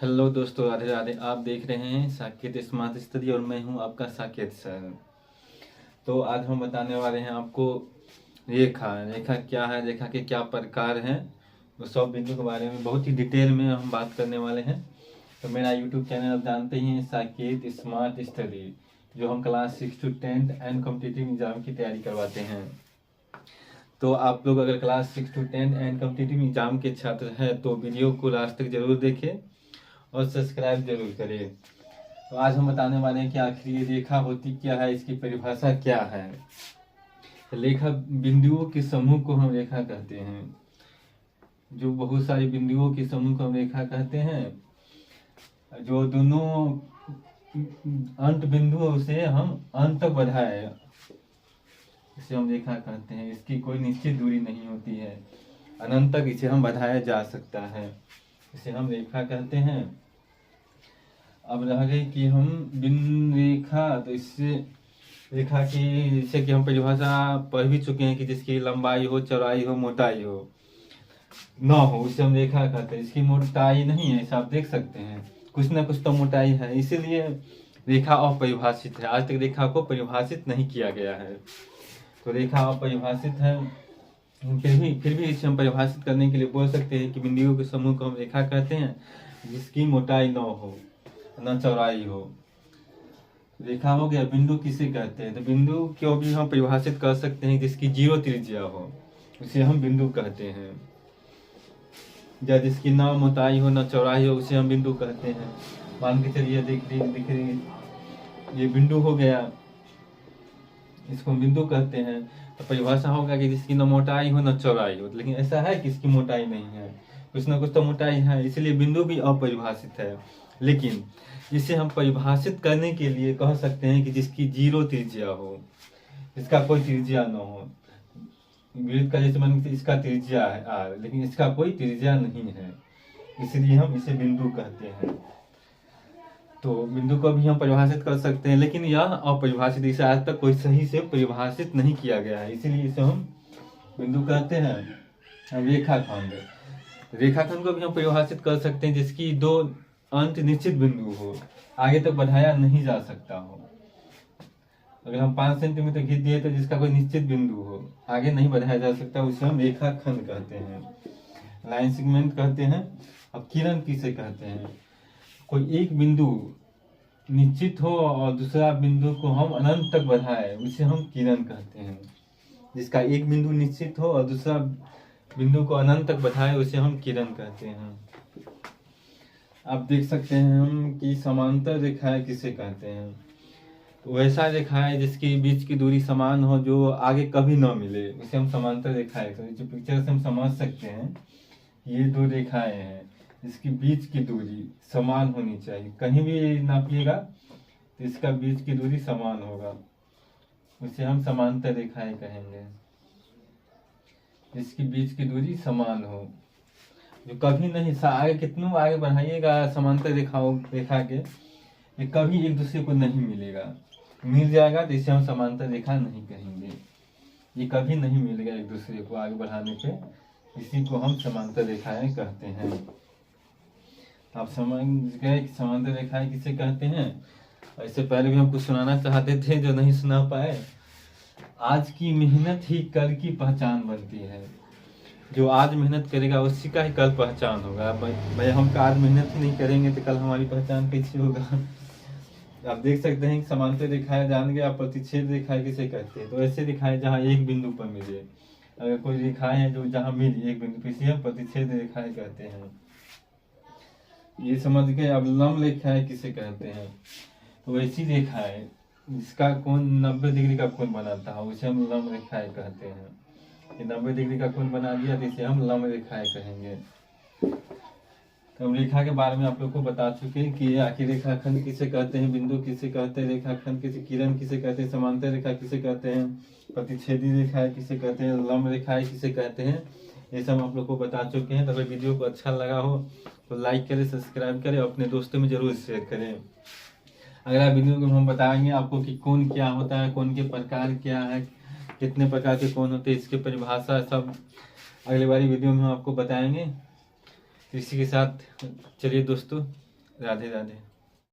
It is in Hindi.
हेलो दोस्तों, राधे राधे। आप देख रहे हैं साकेत स्मार्ट स्टडी और मैं हूं आपका साकेत सर। तो आज हम बताने वाले हैं आपको रेखा रेखा क्या है, रेखा के क्या प्रकार हैं, तो सब बिंदु के बारे में बहुत ही डिटेल में हम बात करने वाले हैं। तो मेरा यूट्यूब चैनल आप जानते ही हैं, साकेत स्मार्ट स्टडी, जो हम class 6 to 10 and competitive exam की तैयारी करवाते हैं। तो आप लोग अगर class 6 to 10 and competitive exam के छात्र हैं तो वीडियो को लास्ट तक जरूर देखें और सब्सक्राइब जरूर करें। तो आज हम बताने वाले हैं कि आखिर ये रेखा होती क्या है, इसकी परिभाषा क्या है। रेखा बिंदुओं के समूह को हम रेखा कहते हैं। जो बहुत सारी बिंदुओं के समूह को हम रेखा कहते हैं। जो दोनों अंत बिंदुओं से हम अंत तक बढ़ाए, इसे हम रेखा कहते हैं। इसकी कोई निश्चित दूरी नहीं होती है, अनंत तक इसे हम बढ़ाया जा सकता है, इसे हम रेखा कहते हैं। अब रह गई कि हम बिंदु रेखा, तो इससे रेखा की जैसे कि हम परिभाषा पढ़ भी चुके हैं कि जिसकी लंबाई हो, चौड़ाई हो, मोटाई हो ना हो, उसे हम रेखा कहते हैं। इसकी मोटाई नहीं है, ऐसा आप देख सकते हैं, कुछ ना कुछ तो मोटाई है, इसीलिए रेखा अपरिभाषित है। आज तक रेखा को परिभाषित नहीं किया गया है, तो रेखा अपरिभाषित है। फिर भी इसे हम परिभाषित करने के लिए बोल सकते हैं कि बिंदुओं के समूह को हम रेखा कहते हैं जिसकी मोटाई न हो, न चौड़ाई हो। रेखा हो गया। बिंदु किसे कहते हैं, तो बिंदु को भी हम परिभाषित कर सकते हैं जिसकी 0 त्रिज्या हो, उसे हम बिंदु कहते हैं। या जिसकी न मोटाई हो, न चौड़ाई हो, उसे हम बिंदु कहते हैं। मान के चलिए दिख रही ये बिंदु हो गया, इसको हम बिंदु कहते हैं। तो परिभाषा होगा कि जिसकी न मोटाई हो, न चौड़ाई हो। लेकिन ऐसा है कि इसकी मोटाई नहीं है, कुछ ना कुछ तो मोटाई है, इसलिए बिंदु भी अपरिभाषित है। लेकिन इसे हम परिभाषित करने के लिए कह सकते हैं कि जिसकी 0 त्रिज्या हो, इसका कोई त्रिज्या न हो। वृत्त का जैसे मान इसका त्रिज्या है r, लेकिन इसका कोई त्रिज्या नहीं है, इसलिए हम इसे बिंदु कहते हैं। तो बिंदु को भी हम परिभाषित कर सकते हैं, लेकिन यह अपरिभाषित, इसे आज तक कोई सही से परिभाषित नहीं किया गया है, इसीलिए इसे हम बिंदु कहते हैं। रेखाखंड, रेखाखंड को भी हम परिभाषित कर सकते हैं जिसकी 2 अंत निश्चित बिंदु हो, आगे तक बढ़ाया नहीं जा सकता हो। अगर हम 5 सेंटीमीटर खींच दिए तो जिसका कोई निश्चित बिंदु हो, आगे नहीं बढ़ाया जा सकता, उसे हम रेखाखंड कहते हैं, लाइन सेगमेंट कहते हैं। अब किरण किसे कहते हैं, कोई एक बिंदु निश्चित हो और दूसरा बिंदु को हम अनंत तक बढ़ाए, उसे हम किरण कहते हैं। जिसका एक बिंदु निश्चित हो और दूसरा बिंदु को अनंत तक बढ़ाए, उसे हम किरण कहते हैं। आप देख सकते हैं हम कि समांतर रेखाएं किसे कहते हैं, तो वैसा रेखाएं जिसकी बीच की दूरी समान हो, जो आगे कभी न मिले, उसे हम समांतर रेखाएं कहते हैं। जो पिक्चर से हम समझ सकते हैं, ये 2 रेखाएं हैं, इसकी बीच की दूरी समान होनी चाहिए। कहीं भी नापिएगा तो इसका बीच की दूरी समान होगा, उसे हम समांतर रेखाएं कहेंगे। इसकी बीच की दूरी समान हो, जो कभी नहीं, आगे कितनों आगे बढ़ाइएगा समांतर रेखा के, ये कभी एक दूसरे को नहीं मिलेगा। मिल जाएगा तो इसे हम समांतर रेखा नहीं कहेंगे, ये कभी नहीं मिलेगा एक दूसरे को आगे बढ़ाने पे, इसी को हम समांतर रेखाएं कहते हैं। आप समझ गए कि समांतर रेखाएं किसे कहते हैं। इससे पहले भी हम कुछ सुनाना चाहते थे जो नहीं सुना पाए। आज की मेहनत ही कल की पहचान बनती है, जो आज मेहनत करेगा उसी का ही कल पहचान होगा। भाई हम आज मेहनत ही नहीं करेंगे तो कल हमारी पहचान कैसे होगा। आप देख सकते हैं कि समांतर रेखाएं जान गए। आप प्रतिच्छेद रेखाएं किसे कहते हैं, तो ऐसे रेखाएं जहाँ एक बिंदु पर मिले। अगर कोई रेखाएं हैं जो जहाँ मिली एक बिंदु पर, इसे हम प्रतिच्छेद रेखाएं कहते हैं। ये समझ गए। अब लंब रेखाएं किसे कहते हैं, तो ऐसी रेखाएं जिसका कोण 90 डिग्री का कोण बनाता है, उसे हम लंब रेखाएं कहते हैं। 90 डिग्री का कोण बना दिया तो इसे हम लंब रेखाएं कहेंगे। तो हम रेखा के बारे में आप लोग को बता चुके हैं कि आखिर रेखाखंड किसे कहते हैं, बिंदु किसे कहते हैं, रेखाखंड किसे, किरण किसे कहते हैं, समांतर रेखा किसे कहते हैं, प्रतिच्छेदी रेखाएं किसे कहते हैं, लंब रेखाएं किसे कहते हैं, ये सब आप लोग को बता चुके हैं। तो अगर वीडियो को अच्छा लगा हो तो लाइक करें, सब्सक्राइब करें, अपने दोस्तों में जरूर शेयर करें। अगला वीडियो में हम बताएंगे आपको कि कोण क्या होता है, कोण के प्रकार क्या है, कितने प्रकार के कोण होते हैं, इसकी परिभाषा सब अगले वाली वीडियो में हम आपको बताएंगे। इसी के साथ चलिए दोस्तों, राधे राधे।